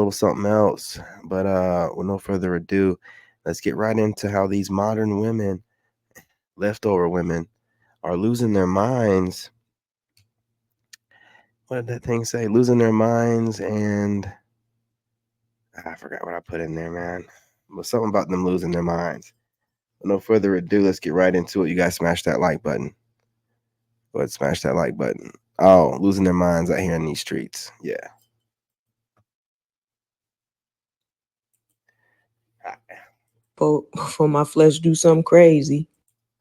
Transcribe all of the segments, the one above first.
little something else. But with no further ado, let's get right into how these modern women, leftover women, are losing their minds. What did that thing say? Losing their minds, and I forgot what I put in there, man. But something about them losing their minds. With no further ado, let's get right into it. You guys smash that like button. Go ahead, smash that like button. Oh, losing their minds out here in these streets. Yeah. For my flesh do something crazy.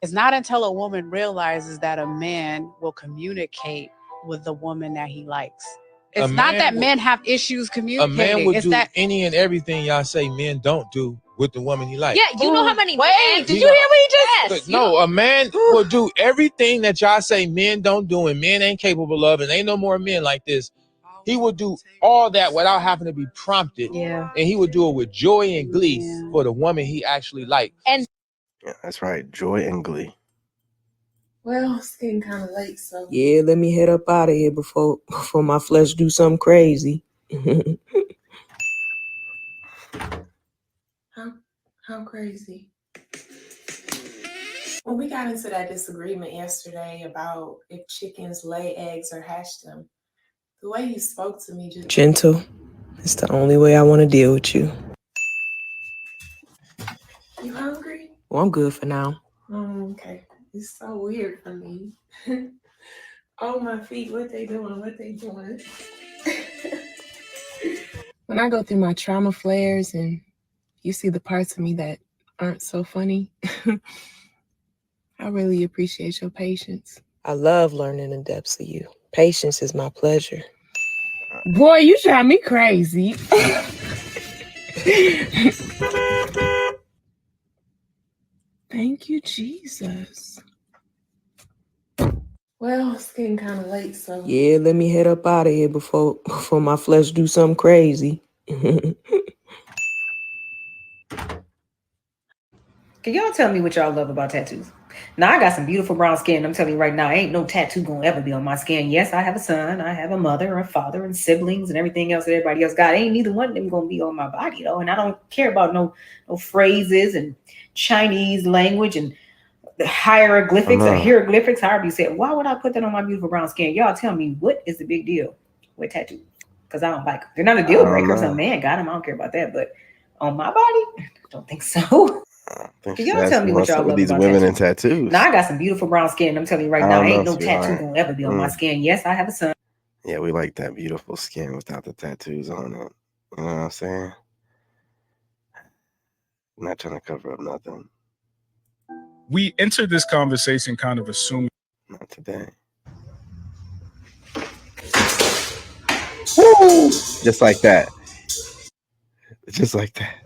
It's not until a woman realizes that a man will communicate with the woman that he likes. It's not that men have issues communicating. A man would it's do that any and everything y'all say men don't do with the woman he likes. Yeah, you know how many men. Did you hear what he just Yes. But no, a man will do everything that y'all say men don't do and men ain't capable of, and ain't no more men like this. He would do all that without having to be prompted. Yeah. And he would do it with joy and glee for the woman he actually likes. And Yeah, that's right. Joy and glee. Well, it's getting kind of late, so Yeah, let me head up out of here before my flesh do something crazy. how crazy. Well, we got into that disagreement yesterday about if chickens lay eggs or hatch them. The way you spoke to me just Gentle, it's the only way I want to deal with you. You hungry? Well, I'm good for now. Okay. It's so weird for me. Oh, my feet, what they doing? When I go through my trauma flares and you see the parts of me that aren't so funny, I really appreciate your patience. I love learning the depths of you. Patience is my pleasure. Boy, you drive me crazy. Thank you, Jesus. Well, it's getting kind of late, so Yeah, let me head up out of here before my flesh do something crazy. Can y'all tell me what y'all love about tattoos? Now, I got some beautiful brown skin. I'm telling you right now, ain't no tattoo gonna ever be on my skin. Yes, I have a son, I have a mother, a father, and siblings, and everything else that everybody else got. Ain't neither one of them gonna be on my body, though. And I don't care about no phrases and Chinese language and the hieroglyphics or hieroglyphics, however you say it. Why would I put that on my beautiful brown skin? Y'all tell me, what is the big deal with tattoos? Because I don't like them. They're not a deal breaker. Some man got them. I don't care about that. But on my body, I don't think so. Can y'all tell me what y'all love these about women tattoos? and tattoos? Now, I got some beautiful brown skin. I'm telling you right now, ain't no tattoo gonna ever be on my skin. Yes, I have a son. Yeah, we like that beautiful skin without the tattoos on it. You know what I'm saying? I'm not trying to cover up nothing. We entered this conversation kind of assuming. Not today. Woo! Just like that. Just like that.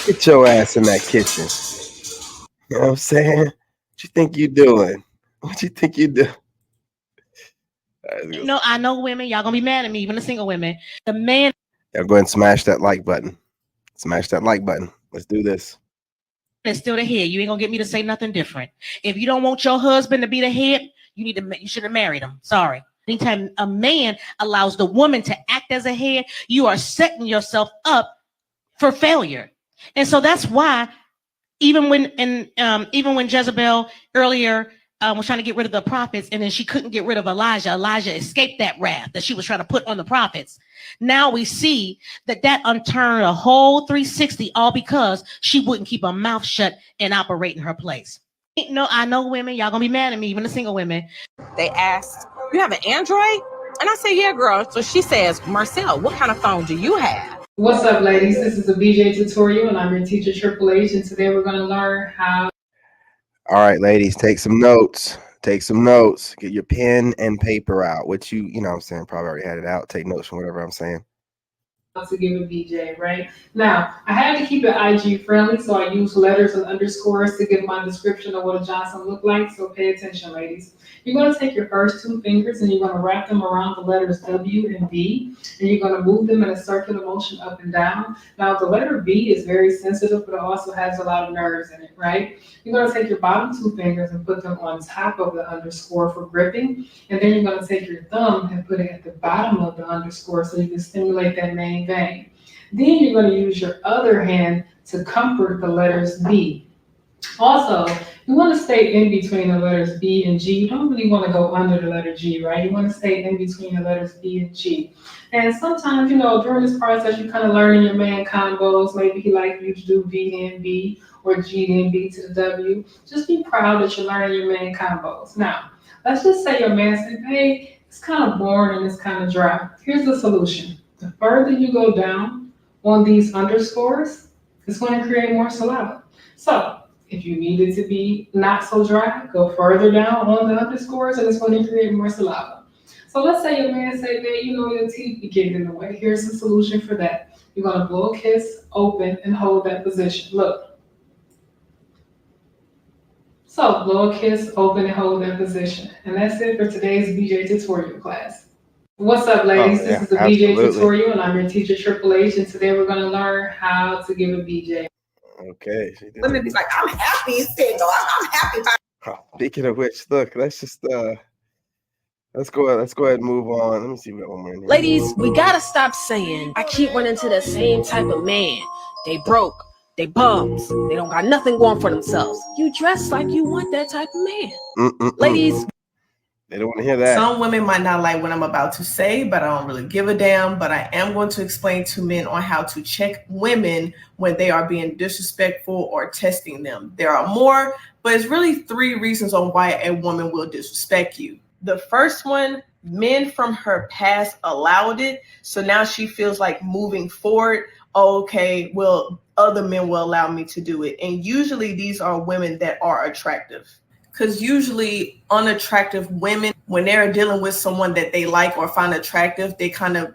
Get your ass in that kitchen. You know what I'm saying? What you think you doing? What you think you do? No, I know women. Y'all gonna be mad at me, even the single women. The man. Y'all go ahead and smash that like button. Smash that like button. Let's do this. It's still the head. You ain't gonna get me to say nothing different. If you don't want your husband to be the head, you should have married him. Sorry. Anytime a man allows the woman to act as a head, you are setting yourself up for failure. And so that's why even when Jezebel earlier was trying to get rid of the prophets, and then she couldn't get rid of Elijah escaped that wrath that she was trying to put on the prophets. Now we see that unturned a whole 360, all because she wouldn't keep her mouth shut and operate in her place. No, I know women. Y'all gonna be mad at me, even the single women. They asked, "You have an Android?" And I said, "Yeah, girl." So she says, "Marcel, what kind of phone do you have?" What's up, ladies? This is a BJ tutorial, and I'm your teacher, Triple H, and today we're going to learn how. All right, ladies, take some notes. Take some notes. Get your pen and paper out, which you know what I'm saying, probably already had it out. Take notes from whatever I'm saying. to give a BJ, right? Now, I had to keep it IG friendly, so I use letters and underscores to give my description of what a Johnson looked like, so pay attention, ladies. You're going to take your first two fingers and you're going to wrap them around the letters W and B, and you're going to move them in a circular motion up and down. Now, the letter B is very sensitive, but it also has a lot of nerves in it, right? You're going to take your bottom two fingers and put them on top of the underscore for gripping, and then you're going to take your thumb and put it at the bottom of the underscore so you can stimulate that main vein. Then you're going to use your other hand to comfort the letters B. Also, you want to stay in between the letters B and G. You don't really want to go under the letter G, right? You want to stay in between the letters B and G. And sometimes, during this process, you're kind of learning your man combos. Maybe he like you to do V then B or G then B to the W. Just be proud that you're learning your man combos. Now, let's just say your man said, hey, it's kind of boring and it's kind of dry. Here's the solution. The further you go down on these underscores, it's going to create more saliva. So, if you need it to be not so dry, go further down on the underscores and it's going to create more saliva. So let's say your man say, man, your teeth be getting in the way. Here's the solution for that. You're going to blow a kiss, open, and hold that position. Look. So blow a kiss, open, and hold that position. And that's it for today's BJ tutorial class. What's up, ladies? Oh, yeah, this is the absolutely. BJ tutorial, and I'm your teacher, Triple H, and today we're going to learn how to give a BJ. Okay. Women be like, I'm happy and single. I'm happy about Oh, speaking of which, look, let's just let's go ahead and move on. Let me see, we got one more in here. Ladies, we gotta stop saying, I keep running to the same type of man. They broke, they bums, they don't got nothing going for themselves. You dress like you want that type of man. Ladies, they don't want to hear that. Some women might not like what I'm about to say, but I don't really give a damn. But I am going to explain to men on how to check women when they are being disrespectful or testing them. There are more, but it's really 3 reasons on why a woman will disrespect you. The first one, men from her past allowed it. So now she feels like moving forward, okay, well, other men will allow me to do it. And usually these are women that are attractive. Because usually unattractive women, when they're dealing with someone that they like or find attractive, they kind of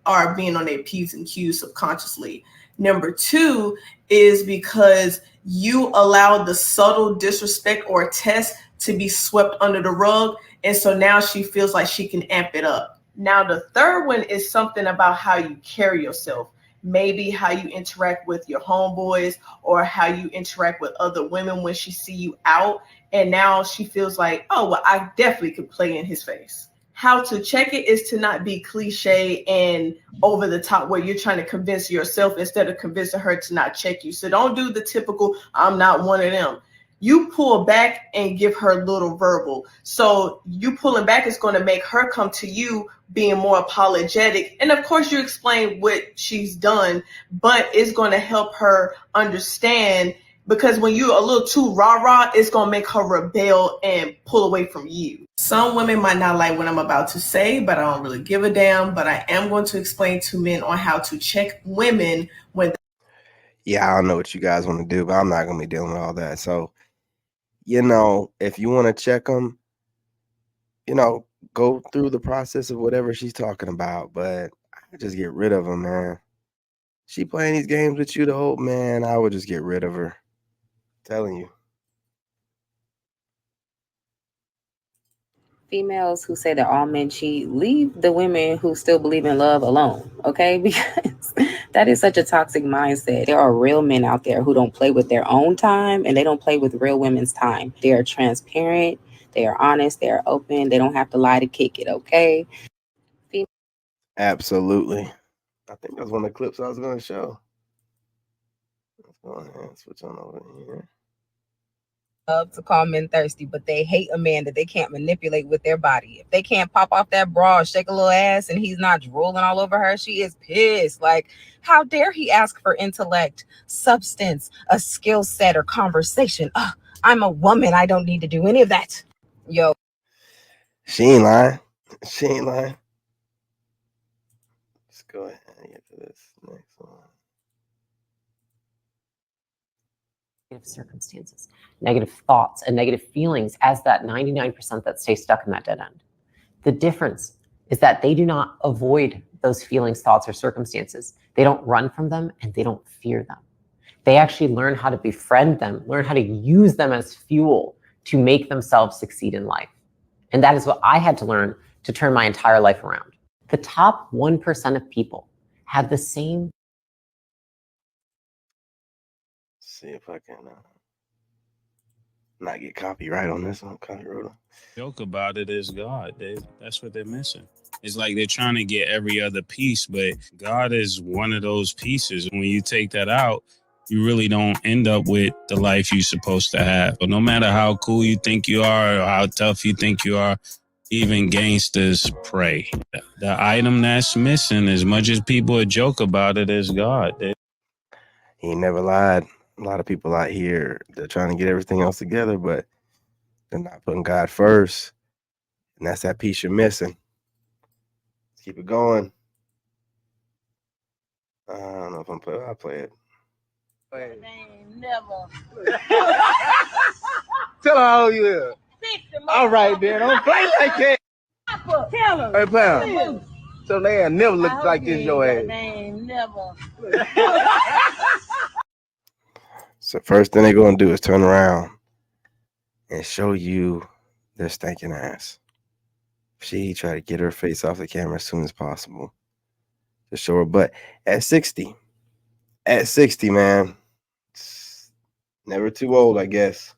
are being on their P's and Q's subconsciously. Number 2 is because you allowed the subtle disrespect or test to be swept under the rug. And so now she feels like she can amp it up. Now, the third one is something about how you carry yourself. Maybe how you interact with your homeboys or how you interact with other women when she see you out. And now she feels like, oh, well, I definitely could play in his face. How to check it is to not be cliche and over the top where you're trying to convince yourself instead of convincing her to not check you. So don't do the typical, I'm not one of them. You pull back and give her a little verbal. So you pulling back is going to make her come to you being more apologetic. And of course you explain what she's done, but it's going to help her understand, because when you're a little too rah-rah, it's going to make her rebel and pull away from you. Some women might not like what I'm about to say, but I don't really give a damn. But I am going to explain to men on how to check women when. Yeah, I don't know what you guys want to do, but I'm not going to be dealing with all that. So, if you want to check them, go through the process of whatever she's talking about, but I just get rid of them, man. She playing these games with you, I would just get rid of her. I'm telling you. Females who say that all men cheat, leave the women who still believe in love alone, okay? Because that is such a toxic mindset. There are real men out there who don't play with their own time, and they don't play with real women's time. They are transparent, they are honest, they are open, they don't have to lie to kick it, okay? Absolutely. I think that's one of the clips I was going to show. Let's go ahead and switch on over here. Love to call men thirsty, but they hate a man that they can't manipulate with their body. If they can't pop off that bra or shake a little ass and he's not drooling all over her, she is pissed. Like, how dare he ask for intellect, substance, a skill set, or conversation? I'm a woman. I don't need to do any of that. Yo. She ain't lying. She ain't lying. Let's go ahead and get to this next one. Circumstances, negative thoughts, and negative feelings as that 99% that stay stuck in that dead end. The difference is that they do not avoid those feelings, thoughts, or circumstances. They don't run from them and they don't fear them. They actually learn how to befriend them, learn how to use them as fuel to make themselves succeed in life. And that is what I had to learn to turn my entire life around. The top 1% of people have the same. See if I can not get copyright on this one. Joke about it is God. That's what they're missing. It's like they're trying to get every other piece, but God is one of those pieces. When you take that out, you really don't end up with the life you're supposed to have. But no matter how cool you think you are or how tough you think you are, even gangsters pray. The item that's missing, as much as people joke about it, is God. He never lied. A lot of people out here, they're trying to get everything else together, but they're not putting God first. And that's that piece you're missing. Let's keep it going. I don't know if I'll play it. Never. Tell her how old you is. 60. All right, then. Don't play like that. Tell her. Hey, Pam. So they ain't never looked like this, your ass. They ain't never. So first thing they're going to do is turn around and show you their stinking ass. She tried to get her face off the camera as soon as possible to show her butt. At 60, man, it's never too old, I guess.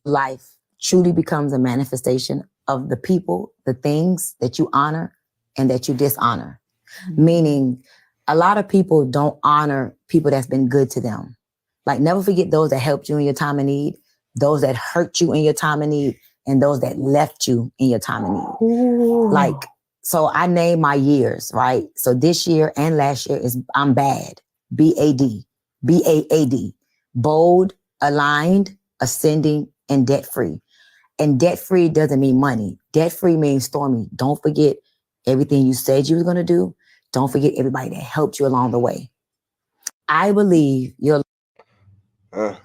Life truly becomes a manifestation of the people, the things that you honor and that you dishonor. Meaning, a lot of people don't honor people that's been good to them. Like, never forget those that helped you in your time of need, those that hurt you in your time of need, and those that left you in your time of need. Ooh. Like, so I named my years, right? So this year and last year is I'm bad. B-A-D. B-A-A-D. Bold, aligned, ascending, and debt-free. And debt-free doesn't mean money. Debt-free means, Stormy, don't forget everything you said you were going to do. Don't forget everybody that helped you along the way. I believe you're... I want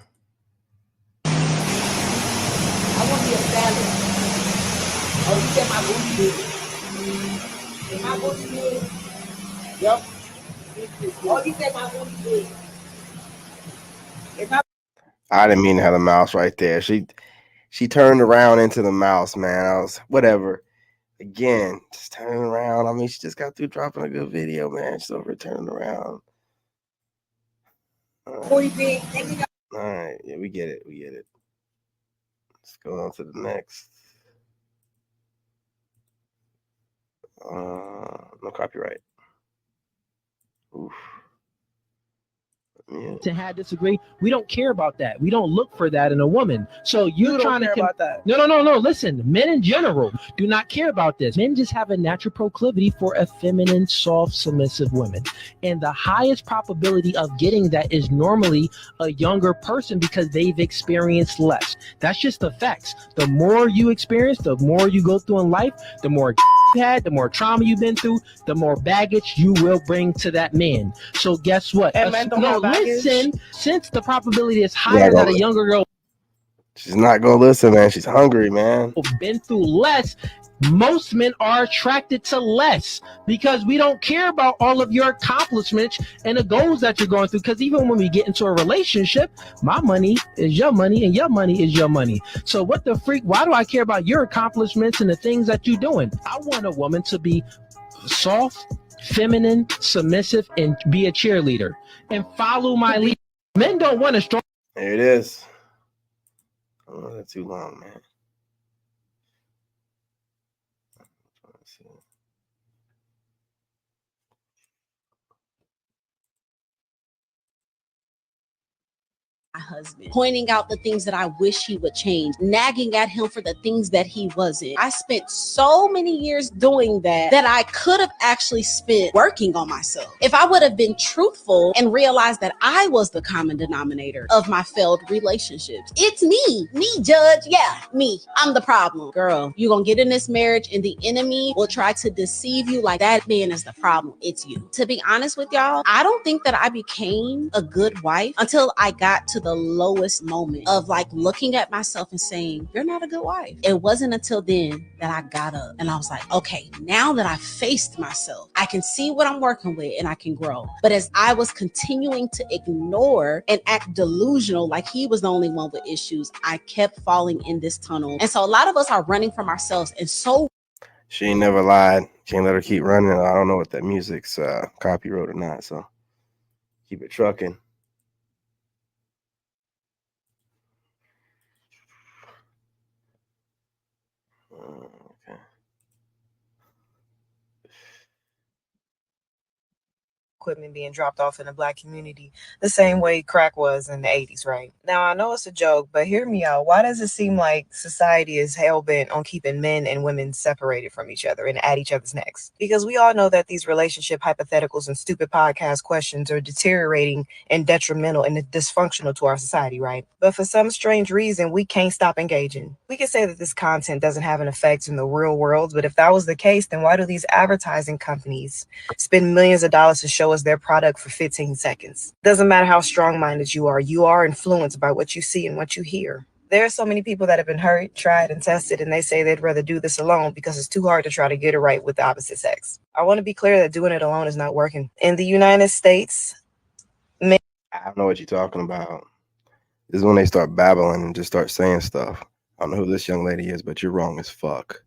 to be a salad. Oh, you said my booty big. Is my booty big? Yep. Oh, you said my booty big. I didn't mean to have a mouse right there. She turned around into the mouse, man. I was whatever. Again, just turning around. I mean, she just got through dropping a good video, man. She's over turning around. All right, yeah, we get it. Let's go on to the next. No copyright. Oof. Yeah. To have disagree, we don't care about that. We don't look for that in a woman. So you're trying to care about that. No. Listen, men in general do not care about this. Men just have a natural proclivity for a feminine, soft, submissive woman. And the highest probability of getting that is normally a younger person because they've experienced less. That's just the facts. The more you experience, the more you go through in life, the more you had, the more trauma you've been through, the more baggage you will bring to that man. So guess what? Listen, since the probability is higher that a younger girl, she's not gonna listen, man. She's hungry, man. Been through less. Most men are attracted to less because we don't care about all of your accomplishments and the goals that you're going through. Because even when we get into a relationship, my money is your money and your money is your money. So what the freak? Why do I care about your accomplishments and the things that you're doing? I want a woman to be soft, feminine, submissive, and be a cheerleader and follow my lead. Men don't want a strong. There it is. Oh, that's too long, man. My husband, pointing out the things that I wish he would change, nagging at him for the things that he wasn't. I spent so many years doing that I could have actually spent working on myself. If I would have been truthful and realized that I was the common denominator of my failed relationships. It's me, Judge. Yeah, me. I'm the problem. Girl, you're gonna get in this marriage and the enemy will try to deceive you like that man is the problem. It's you. To be honest with y'all, I don't think that I became a good wife until I got to the lowest moment of like looking at myself and saying, you're not a good wife. It wasn't until then that I got up and I was like, okay, now that I faced myself, I can see what I'm working with and I can grow. But as I was continuing to ignore and act delusional, like he was the only one with issues, I kept falling in this tunnel. And so a lot of us are running from ourselves. And so She ain't never lied. Can't let her keep running. I don't know what that music's copyright or not, so keep it trucking. Okay. Equipment being dropped off in the Black community the same way crack was in the 80s, right? Now, I know it's a joke, but hear me out. Why does it seem like society is hell-bent on keeping men and women separated from each other and at each other's necks? Because we all know that these relationship hypotheticals and stupid podcast questions are deteriorating and detrimental and dysfunctional to our society, right? But for some strange reason, we can't stop engaging. We can say that this content doesn't have an effect in the real world, but if that was the case, then why do these advertising companies spend millions of dollars to show us their product for 15 seconds? Doesn't matter how strong-minded you are influenced by what you see and what you hear. There are so many people that have been hurt, tried, and tested, and they say they'd rather do this alone because it's too hard to try to get it right with the opposite sex. I want to be clear that doing it alone is not working. In the United States, I don't know what you're talking about. This is when they start babbling and just start saying stuff. I don't know who this young lady is, but you're wrong as fuck.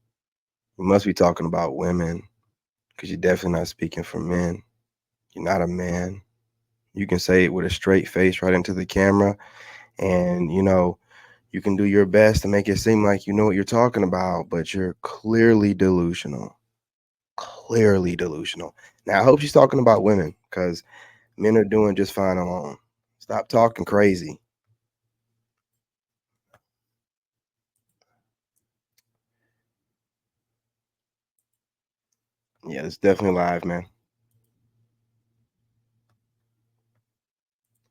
You must be talking about women, because you're definitely not speaking for men. You're not a man. You can say it with a straight face right into the camera, and you can do your best to make it seem like you know what you're talking about, but you're clearly delusional. Clearly delusional. Now, I hope she's talking about women, because men are doing just fine alone. Stop talking crazy. Yeah, it's definitely live, man.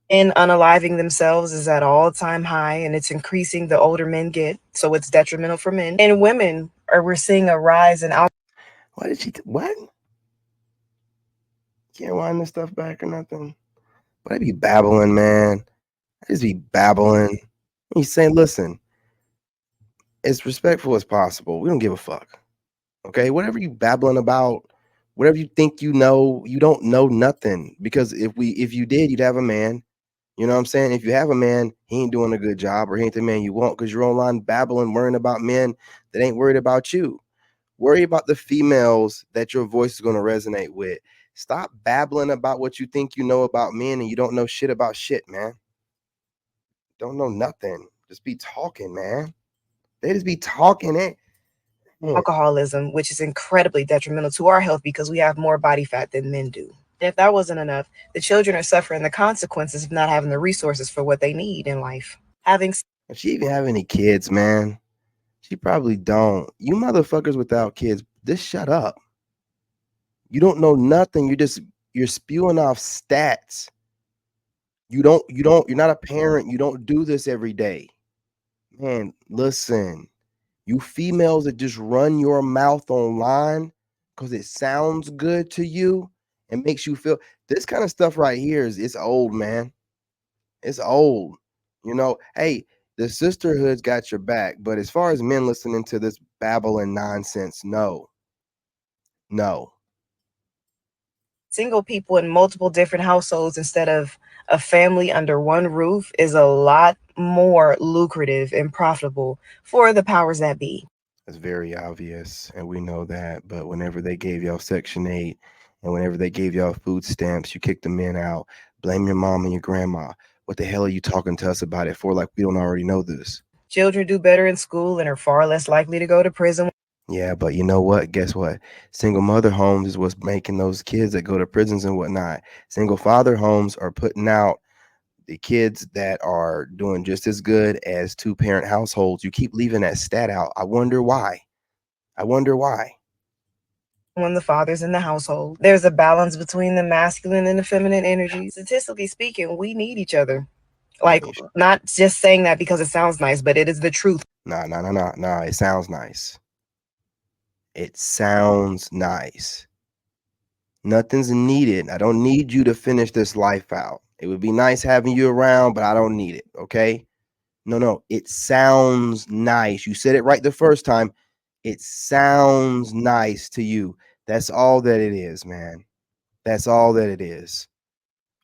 and unaliving themselves is at all-time high, and it's increasing the older men get, so it's detrimental for men. And women, we're seeing a rise in alcohol. Why did she? What? Can't wind this stuff back or nothing. But I be babbling, man. I just be babbling. He's saying, listen, as respectful as possible. We don't give a fuck. Okay? Whatever you babbling about, whatever you think you know, you don't know nothing. Because if you did, you'd have a man. You know what I'm saying? If you have a man, he ain't doing a good job, or he ain't the man you want, because you're online babbling, worrying about men that ain't worried about you. Worry about the females that your voice is going to resonate with. Stop babbling about what you think you know about men, and you don't know shit about shit, man. Don't know nothing. Just be talking, man. They just be talking it. Alcoholism, which is incredibly detrimental to our health because we have more body fat than men do. If that wasn't enough, the children are suffering the consequences of not having the resources for what they need in life. If she even have any kids, man, she probably don't. You motherfuckers without kids, just shut up. You don't know nothing. You're spewing off stats. You're not a parent. You don't do this every day. Man, listen. You females that just run your mouth online because it sounds good to you and makes you feel this kind of stuff right here it's old, man. It's old. Hey, the sisterhood's got your back, but as far as men listening to this babbling nonsense, no. Single people in multiple different households instead of a family under one roof is a lot more lucrative and profitable for the powers that be. It's very obvious, and we know that. But whenever they gave y'all Section 8 and whenever they gave y'all food stamps, you kicked the men out. Blame your mom and your grandma. What the hell are you talking to us about it for? Like we don't already know this. Children do better in school and are far less likely to go to prison. Yeah, but you know what? Guess what? Single mother homes is what's making those kids that go to prisons and whatnot. Single father homes are putting out the kids that are doing just as good as two-parent households. You keep leaving that stat out. I wonder why. When the father's in the household, there's a balance between the masculine and the feminine energy. Statistically speaking, we need each other. Like, not just saying that because it sounds nice, but it is the truth. Nah. It sounds nice. It sounds nice. Nothing's needed. I don't need you to finish this life out. It would be nice having you around, but I don't need it. Okay. No, it sounds nice. You said it right the first time. It sounds nice to you. That's all that it is, man. That's all that it is.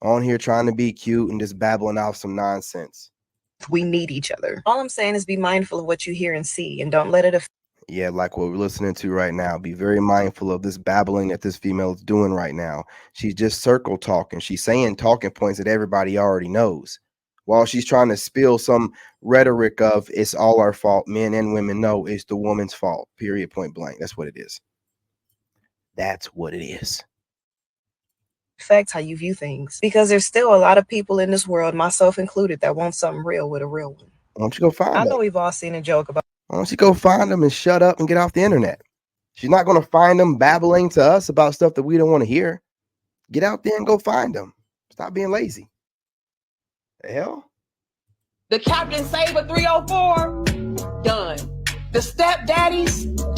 On here trying to be cute and just babbling off some nonsense. We need each other. All I'm saying is be mindful of what you hear and see and don't let it affect. Yeah, like what we're listening to right now. Be very mindful of this babbling that this female is doing right now. She's just circle talking. She's saying talking points that everybody already knows. While she's trying to spill some rhetoric of it's all our fault, men and women. No, it's the woman's fault. Period, point blank. That's what it is. That's what it is. Affect how you view things, because there's still a lot of people in this world, myself included, that want something real with a real one. Why don't you go find them? I know we've all seen a joke about. Why don't you go find them and shut up and get off the internet? She's not going to find them babbling to us about stuff that we don't want to hear. Get out there and go find them. Stop being lazy. The hell? The Captain Saber 304, done. The stepdaddies, done.